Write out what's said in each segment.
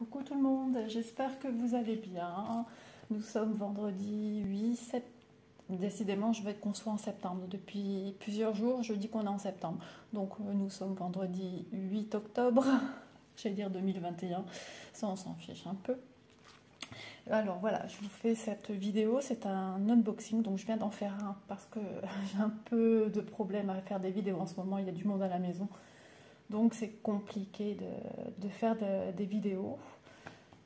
Coucou tout le monde, j'espère que vous allez bien. Nous sommes vendredi 8 septembre. Décidément, je veux qu'on soit en septembre. Depuis plusieurs jours, je dis qu'on est en septembre. Donc nous sommes vendredi 8 octobre, j'allais dire 2021. Ça, on s'en fiche un peu. Alors voilà, je vous fais cette vidéo, c'est un unboxing, donc je viens d'en faire un parce que j'ai un peu de problème à faire des vidéos en ce moment, il y a du monde à la maison. Donc c'est compliqué de faire des vidéos.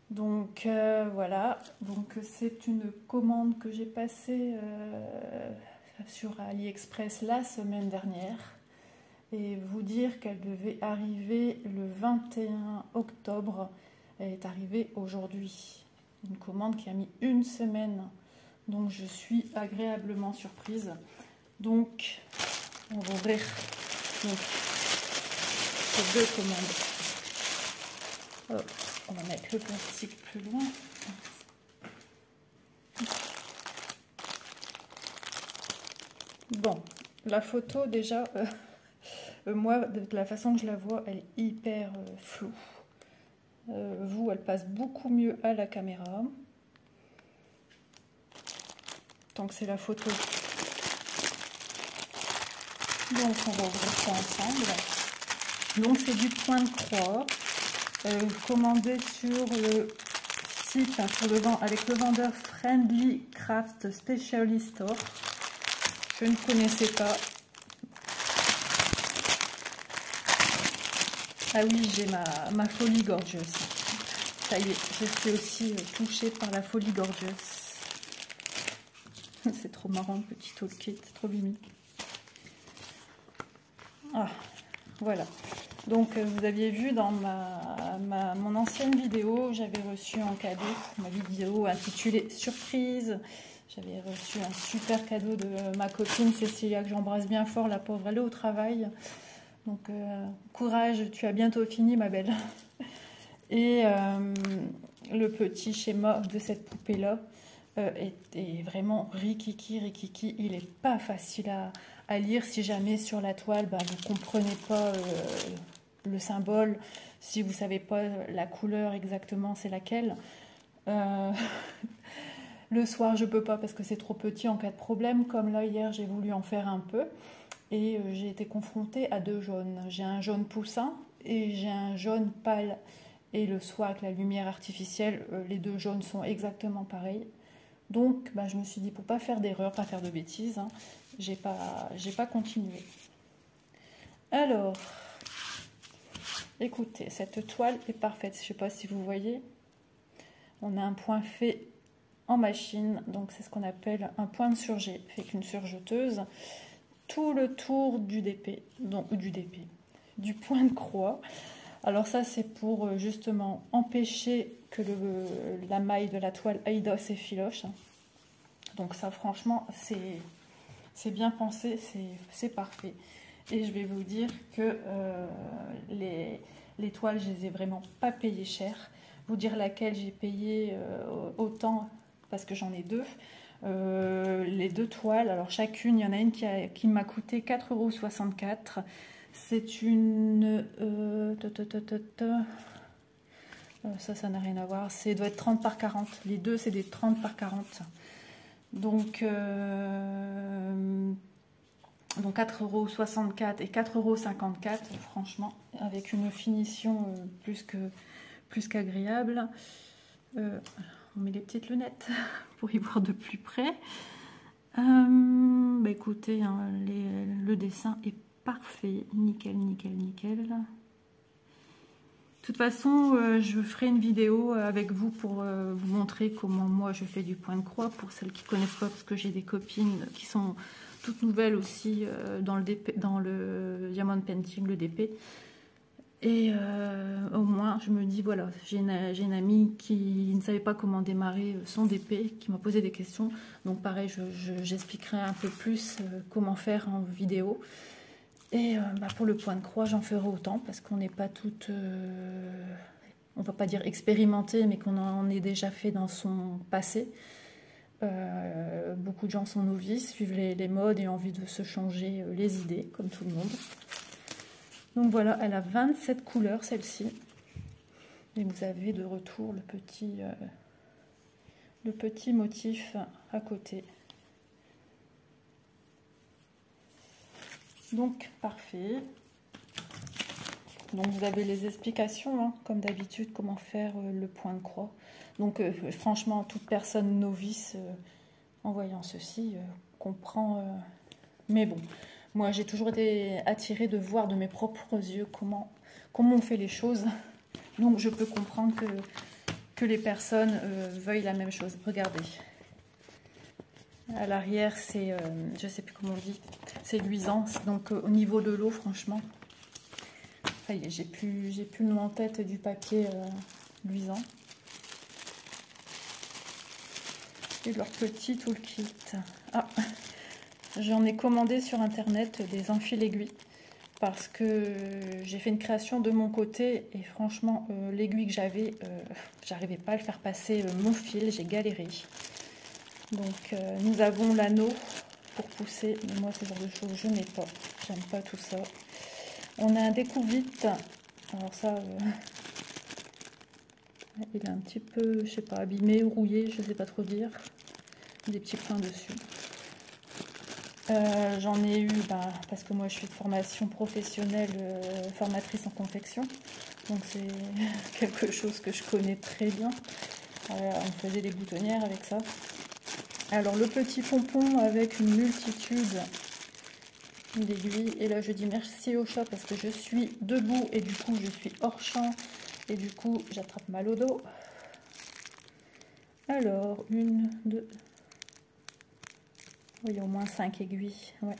Donc voilà, donc c'est une commande que j'ai passée sur AliExpress la semaine dernière. Et vous dire qu'elle devait arriver le 21 octobre, elle est arrivée aujourd'hui. Une commande qui a mis une semaine. Donc je suis agréablement surprise. Donc on va ouvrir donc, ces deux commandes. Hop, on va mettre le plastique plus loin. Bon, la photo déjà, moi de la façon que je la vois, elle est hyper floue. Vous, elle passe beaucoup mieux à la caméra. Tant que c'est la photo. Donc on va ouvrir ça ensemble. Donc c'est du point de croix. Commandé sur le site, avec le vendeur Friendly Craft Specialist Store. Je ne connaissais pas. Ah oui, j'ai ma folie gorgeous. Ça y est, je suis aussi touchée par la folie gorgeous. C'est trop marrant, le petit toolkit, c'est trop mimi. Ah, voilà. Donc, vous aviez vu dans mon ancienne vidéo, j'avais reçu en cadeau ma vidéo intitulée Surprise. J'avais reçu un super cadeau de ma copine Cécilia, que j'embrasse bien fort, la pauvre, elle est au travail. Donc, courage, tu as bientôt fini, ma belle. Et le petit schéma de cette poupée-là est vraiment rikiki. Il n'est pas facile à lire si jamais sur la toile, vous ne comprenez pas le symbole, si vous ne savez pas la couleur exactement c'est laquelle. Le soir je peux pas parce que c'est trop petit en cas de problème, comme là hier j'ai voulu en faire un peu et j'ai été confrontée à deux jaunes. J'ai un jaune poussin et j'ai un jaune pâle, et le soir avec la lumière artificielle, les deux jaunes sont exactement pareils. Donc je me suis dit, pour pas faire d'erreur, pas faire de bêtises, hein, j'ai pas continué. Alors, écoutez, cette toile est parfaite. Je sais pas si vous voyez, on a un point fait en machine, donc c'est ce qu'on appelle un point de surjet, fait qu'une surjeteuse, tout le tour du DP, donc du point de croix. Alors ça, c'est pour justement empêcher que la maille de la toile aille dans ses filoches. Donc ça, franchement, c'est bien pensé, c'est parfait. Et je vais vous dire que les toiles, je les ai vraiment pas payées cher. Vous dire laquelle j'ai payé autant, parce que j'en ai deux. Les deux toiles, alors chacune, il y en a une qui m'a coûté 4,64 €. C'est une... ça n'a rien à voir. Ça doit être 30 par 40. Les deux, c'est des 30 par 40. Donc 4,64 € et 4,54 €, franchement, avec une finition plus qu'agréable. On met les petites lunettes pour y voir de plus près. Écoutez, hein, le dessin est parfait, nickel. De toute façon, je ferai une vidéo avec vous pour vous montrer comment moi je fais du point de croix, pour celles qui ne connaissent pas, parce que j'ai des copines qui sont toutes nouvelles aussi dans le diamond painting, le DP. Et au moins je me dis, voilà, j'ai une amie qui ne savait pas comment démarrer son DP, qui m'a posé des questions. Donc pareil, j'expliquerai un peu plus comment faire en vidéo. Et pour le point de croix, j'en ferai autant, parce qu'on n'est pas toutes, on va pas dire expérimentées, mais qu'on en est déjà fait dans son passé. Beaucoup de gens sont novices, suivent les modes et ont envie de se changer les idées, comme tout le monde. Donc voilà, elle a 27 couleurs, celle-ci. Et vous avez de retour le petit motif à côté. Donc parfait. Donc vous avez les explications, hein, comme d'habitude, comment faire le point de croix. Donc franchement, toute personne novice en voyant ceci comprend. Mais bon, moi j'ai toujours été attirée de voir de mes propres yeux comment on fait les choses. Donc je peux comprendre que les personnes veuillent la même chose. Regardez. À l'arrière, c'est, je ne sais plus comment on dit, c'est luisant. Donc au niveau de l'eau, franchement, ça y est, j'ai plus le nom en tête du papier luisant. Et leur petit toolkit. Ah, j'en ai commandé sur internet des enfiles aiguilles parce que j'ai fait une création de mon côté et franchement, l'aiguille que j'avais, j'arrivais pas à le faire passer mon fil, j'ai galéré. Donc nous avons l'anneau pour pousser, mais moi ce genre de choses je n'ai pas, j'aime pas tout ça. On a un découvite, alors ça il est un petit peu, je sais pas, abîmé ou rouillé, je sais pas trop dire, des petits points dessus. J'en ai eu, parce que moi je suis de formation professionnelle, formatrice en confection, donc c'est quelque chose que je connais très bien. On faisait des boutonnières avec ça. Alors le petit pompon avec une multitude d'aiguilles. Et là je dis merci au chat parce que je suis debout et du coup je suis hors champ. Et du coup j'attrape mal au dos. Alors 1, 2... Oui, au moins 5 aiguilles. Ouais.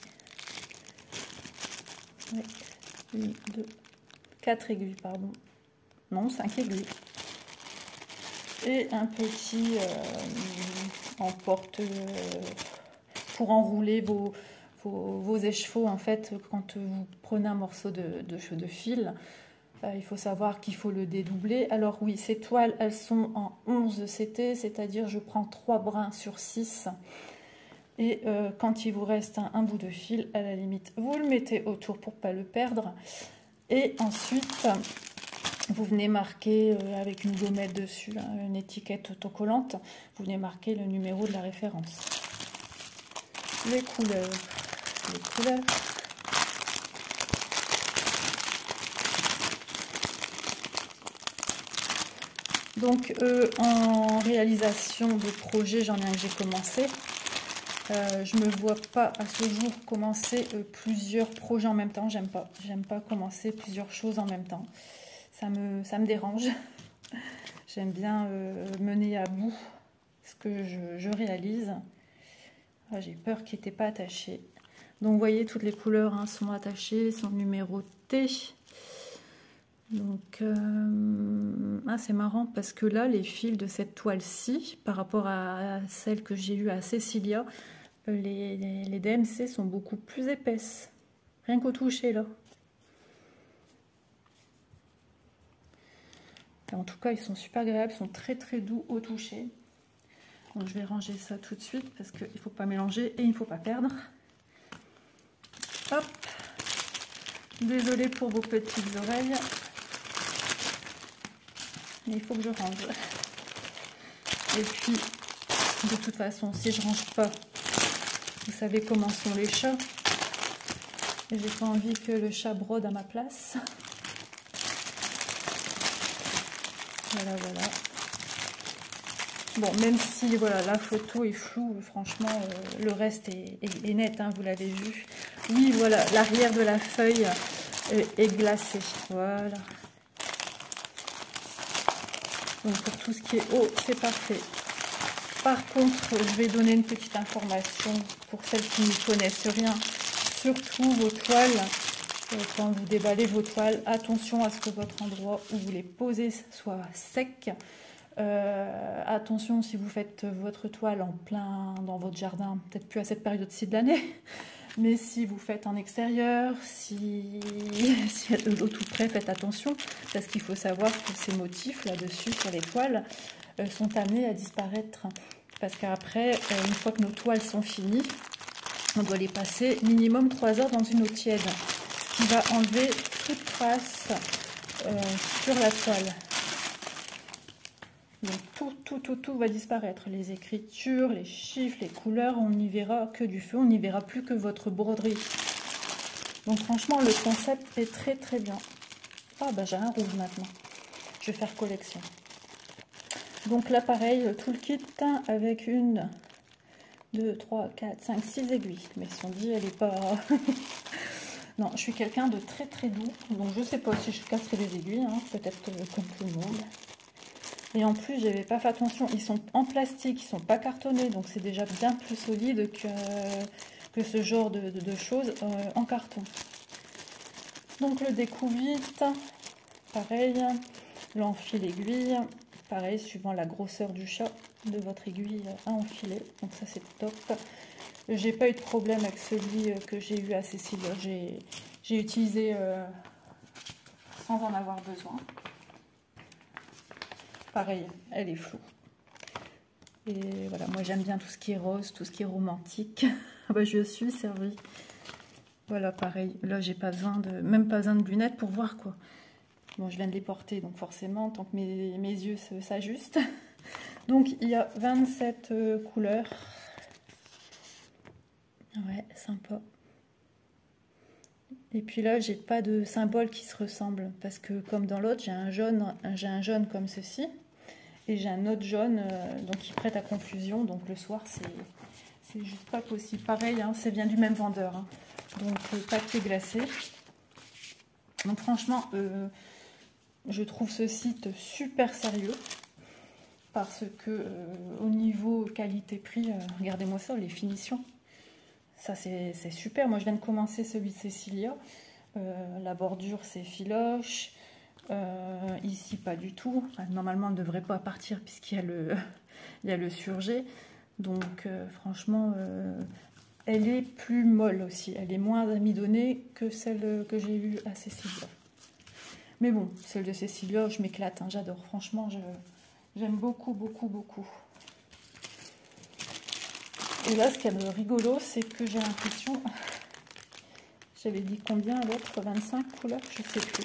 1, 2, 4 aiguilles, pardon. Non, 5 aiguilles. Et un petit emporte pour enrouler vos écheveaux. En fait, quand vous prenez un morceau de fil, il faut savoir qu'il faut le dédoubler. Alors oui, ces toiles, elles sont en 11 CT, c'est-à-dire je prends 3 brins sur 6. Et quand il vous reste un bout de fil, à la limite, vous le mettez autour pour ne pas le perdre. Et ensuite, vous venez marquer avec une gommette dessus, là, une étiquette autocollante, vous venez marquer le numéro de la référence. Les couleurs. Donc en réalisation de projet, j'en ai un que j'ai commencé. Je me vois pas à ce jour commencer plusieurs projets en même temps. J'aime pas commencer plusieurs choses en même temps. Ça me dérange. J'aime bien mener à bout ce que je réalise. Ah, j'ai peur qu'il n'était pas attaché. Donc vous voyez, toutes les couleurs sont attachées, sont numérotées. Donc c'est marrant parce que là, les fils de cette toile-ci, par rapport à celle que j'ai eue à Cecilia, les DMC sont beaucoup plus épaisses. Rien qu'au toucher là. En tout cas, ils sont super agréables, ils sont très très doux au toucher. Donc je vais ranger ça tout de suite parce qu'il ne faut pas mélanger et il ne faut pas perdre. Hop. Désolée pour vos petites oreilles. Mais il faut que je range. Et puis, de toute façon, si je range pas, vous savez comment sont les chats. Et j'ai pas envie que le chat brode à ma place. Voilà. Bon, même si voilà, la photo est floue, franchement, le reste est net, hein, vous l'avez vu. Oui, voilà, l'arrière de la feuille est glacé. Voilà. Donc pour tout ce qui est haut, c'est parfait. Par contre, je vais donner une petite information pour celles qui n'y connaissent rien. Surtout vos toiles, quand vous déballez vos toiles, attention à ce que votre endroit où vous les posez soit sec. Attention si vous faites votre toile en plein dans votre jardin, peut-être plus à cette période-ci de l'année, mais si vous faites en extérieur, s'il y a de l'eau tout près, faites attention, parce qu'il faut savoir que ces motifs là-dessus sur les toiles sont amenés à disparaître, parce qu'après, une fois que nos toiles sont finies, on doit les passer minimum 3 heures dans une eau tiède, ce qui va enlever toute trace sur la toile. tout va disparaître. Les écritures, les chiffres, les couleurs, on n'y verra que du feu, on n'y verra plus que votre broderie. Donc franchement, le concept est très bien. Ah bah j'ai un rouge maintenant. Je vais faire collection. Donc là pareil, tout le kit avec 1, 2, 3, 4, 5, 6 aiguilles. Mais si on dit, elle est pas... Non, je suis quelqu'un de très doux. Donc je sais pas si je casserai les aiguilles, hein, peut-être comme tout le monde. Et en plus, j'avais pas fait attention, ils sont en plastique, ils sont pas cartonnés. Donc c'est déjà bien plus solide que ce genre de choses en carton. Donc le découvite, pareil, l'enfile aiguille, pareil, suivant la grosseur du chat de votre aiguille à enfiler. Donc ça c'est top. J'ai pas eu de problème avec celui que j'ai eu à Cécile. J'ai utilisé sans en avoir besoin. Pareil, elle est floue. Et voilà, moi j'aime bien tout ce qui est rose, tout ce qui est romantique. Bah, je suis servie. Voilà, pareil. Là, j'ai pas besoin même pas besoin de lunettes pour voir quoi. Bon, je viens de les porter, donc forcément, tant que mes yeux s'ajustent. Donc, il y a 27 couleurs. Ouais, sympa. Et puis là, j'ai pas de symbole qui se ressemble. Parce que comme dans l'autre, j'ai un jaune comme ceci. Et j'ai un autre jaune donc qui prête à confusion. Donc le soir, c'est juste pas possible. Pareil, hein, ça vient du même vendeur. Hein. Donc papier glacé. Donc franchement, je trouve ce site super sérieux. Parce que au niveau qualité-prix, regardez-moi ça, les finitions. Ça c'est super. Moi je viens de commencer celui de Cecilia. La bordure c'est filoche. Ici pas du tout. Normalement elle ne devrait pas partir puisqu'il y a le surjet. Donc franchement elle est plus molle aussi. Elle est moins amidonnée que celle que j'ai eue à Cecilia. Mais bon, celle de Cecilia, je m'éclate. Hein, j'adore. Franchement, j'aime beaucoup. Et là, ce qu'il y a de rigolo, c'est que j'ai l'impression... J'avais dit combien l'autre? 25 couleurs? Je sais plus.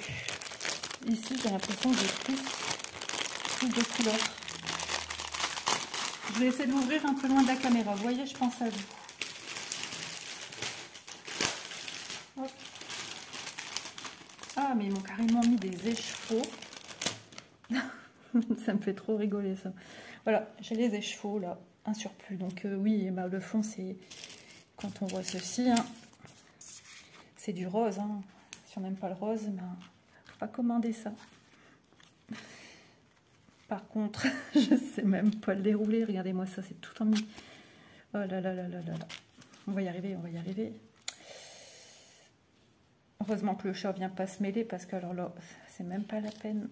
Ici, j'ai l'impression que j'ai plus de couleurs. Je vais essayer de l'ouvrir un peu loin de la caméra. Vous voyez, je pense à vous. Hop. Ah, mais ils m'ont carrément mis des écheveaux. Ça me fait trop rigoler, ça. Voilà, j'ai les écheveaux, là. Un surplus. Donc, oui, bah, le fond, c'est... Quand on voit ceci, hein, c'est du rose. Hein. Si on n'aime pas le rose, ben, faut pas commander ça. Par contre, je sais même pas le dérouler. Regardez-moi ça, c'est tout en mis. Oh là là là là là là. On va y arriver, on va y arriver. Heureusement que le chat vient pas se mêler parce que alors là, c'est même pas la peine.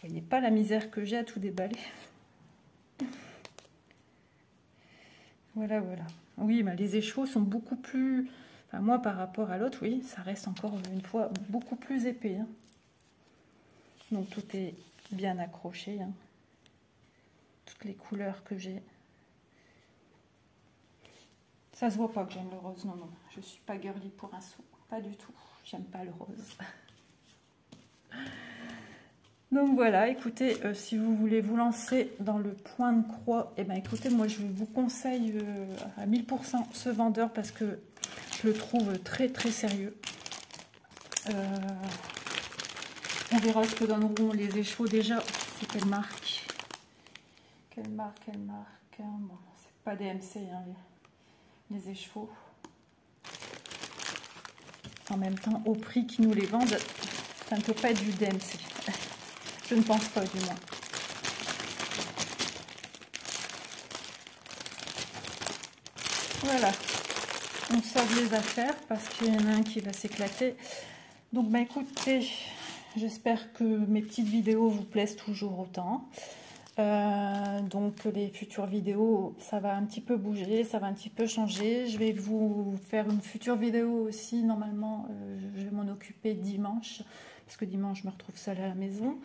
Vous voyez pas la misère que j'ai à tout déballer. Voilà, voilà. Oui, mais les écheveaux sont beaucoup plus... Enfin, moi, par rapport à l'autre, oui, ça reste encore une fois beaucoup plus épais. Hein. Donc, tout est bien accroché. Hein. Toutes les couleurs que j'ai. Ça se voit pas que j'aime le rose. Non, non. Je suis pas girly pour un sou. Pas du tout. J'aime pas le rose. Donc voilà, écoutez, si vous voulez vous lancer dans le point de croix, eh ben écoutez, moi je vous conseille à 1000% ce vendeur parce que je le trouve très sérieux. On verra ce que donneront les écheveaux déjà. C'est quelle marque? Quelle marque? Bon, c'est pas DMC, hein, les écheveaux. En même temps, au prix qu'ils nous les vendent, ça ne peut pas être du DMC. Je ne pense pas, du moins. Voilà. On sort les affaires parce qu'il y en a un qui va s'éclater. Donc, bah écoutez, j'espère que mes petites vidéos vous plaisent toujours autant. Donc, les futures vidéos, ça va un petit peu bouger, ça va un petit peu changer. Je vais vous faire une future vidéo aussi. Normalement, je vais m'en occuper dimanche. Parce que dimanche, je me retrouve seule à la maison.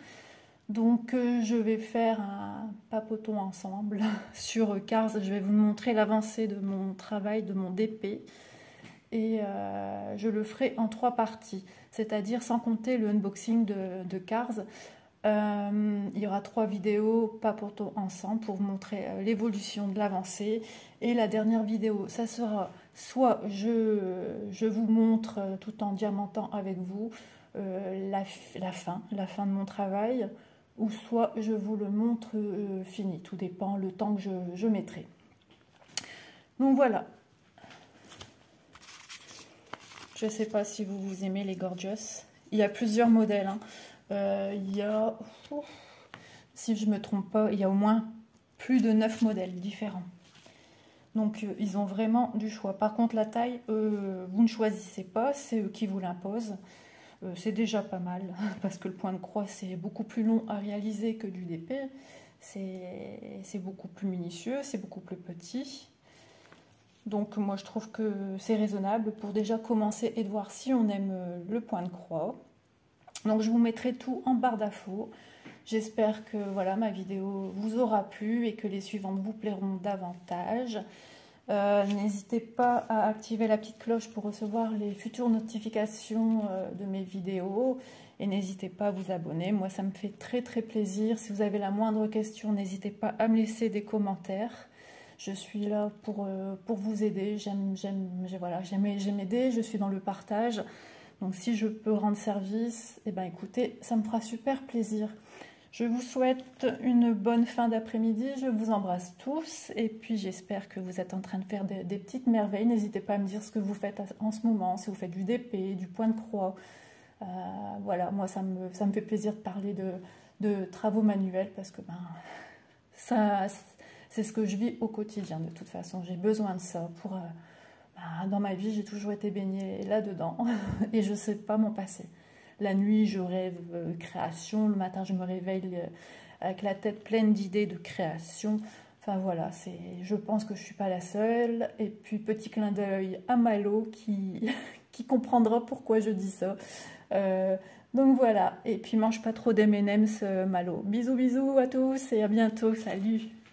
Donc je vais faire un papoton ensemble sur Cars. Je vais vous montrer l'avancée de mon travail, de mon DP. Et je le ferai en 3 parties. C'est-à-dire sans compter le unboxing de Cars. Il y aura 3 vidéos papotant ensemble pour vous montrer l'évolution de l'avancée. Et la dernière vidéo, ça sera soit je vous montre tout en diamantant avec vous la fin de mon travail, ou soit je vous le montre fini. Tout dépend le temps que je mettrai. Donc voilà. Je ne sais pas si vous aimez les gorgeous. Il y a plusieurs modèles. Hein. Il y a, si je ne me trompe pas, il y a au moins plus de 9 modèles différents. Donc ils ont vraiment du choix. Par contre la taille, vous ne choisissez pas, c'est eux qui vous l'imposent. C'est déjà pas mal, parce que le point de croix c'est beaucoup plus long à réaliser que du DP. C'est beaucoup plus minutieux, c'est beaucoup plus petit. Donc moi je trouve que c'est raisonnable pour déjà commencer et de voir si on aime le point de croix. Donc je vous mettrai tout en barre d'infos. J'espère que voilà, ma vidéo vous aura plu et que les suivantes vous plairont davantage. N'hésitez pas à activer la petite cloche pour recevoir les futures notifications de mes vidéos. Et n'hésitez pas à vous abonner. Moi, ça me fait très très plaisir. Si vous avez la moindre question, n'hésitez pas à me laisser des commentaires. Je suis là pour vous aider. J'aime aider. Je suis dans le partage. Donc si je peux rendre service, eh ben, écoutez, ça me fera super plaisir. Je vous souhaite une bonne fin d'après-midi, je vous embrasse tous et puis j'espère que vous êtes en train de faire des petites merveilles. N'hésitez pas à me dire ce que vous faites en ce moment, si vous faites du DP, du point de croix. Voilà, moi ça me fait plaisir de parler de travaux manuels parce que c'est ce que je vis au quotidien de toute façon. J'ai besoin de ça pour... dans ma vie, j'ai toujours été baignée là-dedans et je ne sais pas m'en passer. La nuit, je rêve création. Le matin, je me réveille avec la tête pleine d'idées de création. Enfin voilà, je pense que je ne suis pas la seule. Et puis, petit clin d'œil à Malo qui comprendra pourquoi je dis ça. Donc voilà. Et puis, mange pas trop d'M&M's, Malo. Bisous, bisous à tous et à bientôt. Salut!